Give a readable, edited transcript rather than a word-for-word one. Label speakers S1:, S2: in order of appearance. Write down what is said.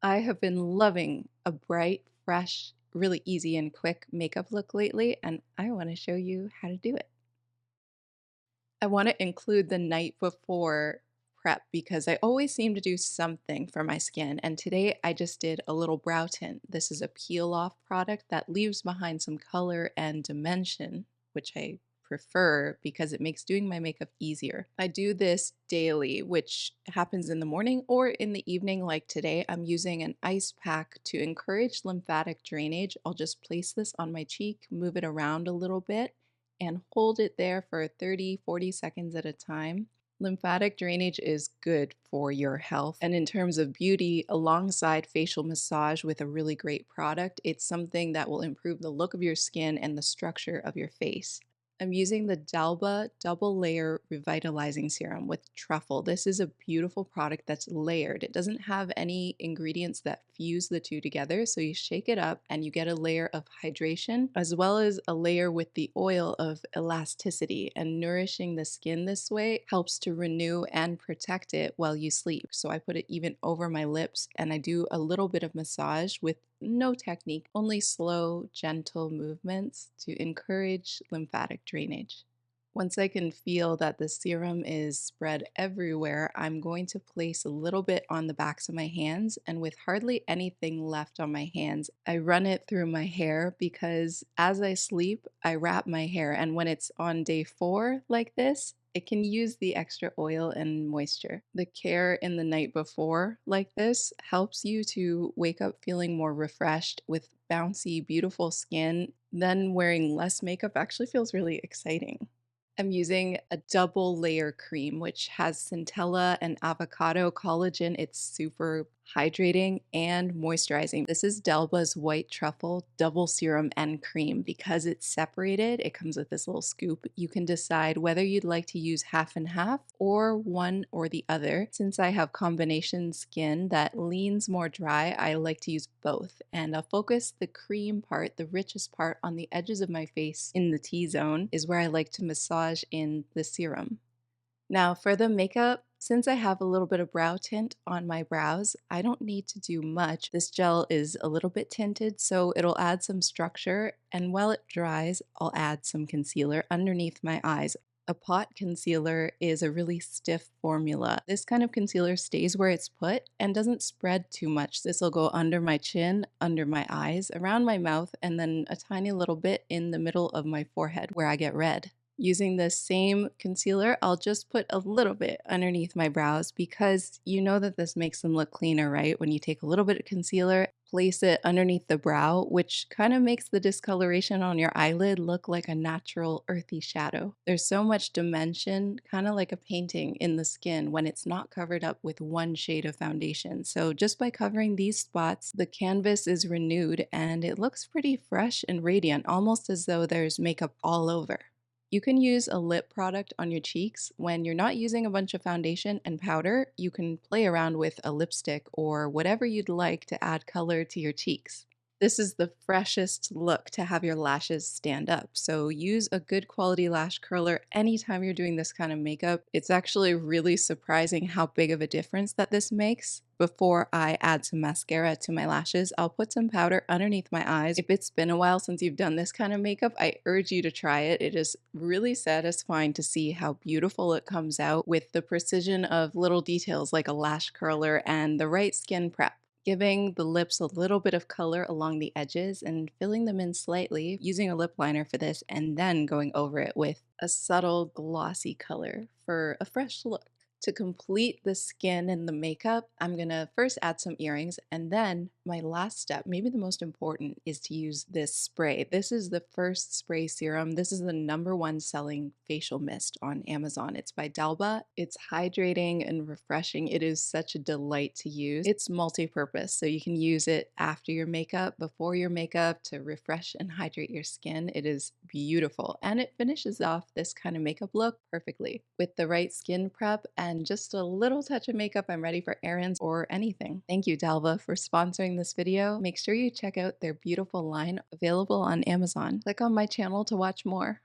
S1: I have been loving a bright, fresh, really easy and quick makeup look lately, and I want to show you how to do it. I want to include the night before prep because I always seem to do something for my skin, and today I just did a little brow tint. This is a peel off product that leaves behind some color and dimension, which I prefer because it makes doing my makeup easier. I do this daily, which happens in the morning or in the evening. Like today, I'm using an ice pack to encourage lymphatic drainage. I'll just place this on my cheek, move it around a little bit, and hold it there for 30-40 seconds at a time. Lymphatic drainage is good for your health. And in terms of beauty, alongside facial massage with a really great product, it's something that will improve the look of your skin and the structure of your face. I'm using the Dalba Double Layer Revitalizing Serum with truffle. This is a beautiful product that's layered. It doesn't have any ingredients that fuse the two together, so you shake it up and you get a layer of hydration as well as a layer with the oil of elasticity. And nourishing the skin this way helps to renew and protect it while you sleep. So I put it even over my lips and I do a little bit of massage with no technique, only slow, gentle movements to encourage lymphatic drainage. Once I can feel that the serum is spread everywhere, I'm going to place a little bit on the backs of my hands, and with hardly anything left on my hands, I run it through my hair because as I sleep, I wrap my hair, and when it's on day 4 like this, it can use the extra oil and moisture. The care in the night before, like this, helps you to wake up feeling more refreshed with bouncy, beautiful skin. Then wearing less makeup actually feels really exciting. I'm using a double layer cream, which has centella and avocado collagen. It's super hydrating and moisturizing. This is Delba's White Truffle Double Serum and Cream. Because it's separated, it comes with this little scoop. You can decide whether you'd like to use half and half or one or the other. Since I have combination skin that leans more dry, I like to use both. And I'll focus the cream part, the richest part, on the edges of my face in the T-zone is where I like to massage in the serum. Now, for the makeup, since I have a little bit of brow tint on my brows, I don't need to do much. This gel is a little bit tinted, so it'll add some structure, and while it dries, I'll add some concealer underneath my eyes. A pot concealer is a really stiff formula. This kind of concealer stays where it's put and doesn't spread too much. This will go under my chin, under my eyes, around my mouth, and then a tiny little bit in the middle of my forehead where I get red. Using the same concealer, I'll just put a little bit underneath my brows because you know that this makes them look cleaner, right? When you take a little bit of concealer, place it underneath the brow, which kind of makes the discoloration on your eyelid look like a natural earthy shadow. There's so much dimension, kind of like a painting in the skin when it's not covered up with one shade of foundation. So just by covering these spots, the canvas is renewed and it looks pretty fresh and radiant, almost as though there's makeup all over. You can use a lip product on your cheeks. When you're not using a bunch of foundation and powder, you can play around with a lipstick or whatever you'd like to add color to your cheeks. This is the freshest look to have your lashes stand up. So use a good quality lash curler anytime you're doing this kind of makeup. It's actually really surprising how big of a difference that this makes. Before I add some mascara to my lashes, I'll put some powder underneath my eyes. If it's been a while since you've done this kind of makeup, I urge you to try it. It is really satisfying to see how beautiful it comes out with the precision of little details like a lash curler and the right skin prep. Giving the lips a little bit of color along the edges and filling them in slightly, using a lip liner for this, and then going over it with a subtle glossy color for a fresh look. To complete the skin and the makeup, I'm gonna first add some earrings, and then my last step, maybe the most important, is to use this spray. This is the first spray serum. This is the #1 selling facial mist on Amazon. It's by Dalba. It's hydrating and refreshing. It is such a delight to use. It's multi-purpose, so you can use it after your makeup, before your makeup to refresh and hydrate your skin. It is beautiful, and it finishes off this kind of makeup look perfectly. With the right skin prep and just a little touch of makeup, I'm ready for errands or anything. Thank you, Dalva, for sponsoring this video. Make sure you check out their beautiful line available on Amazon. Click on my channel to watch more.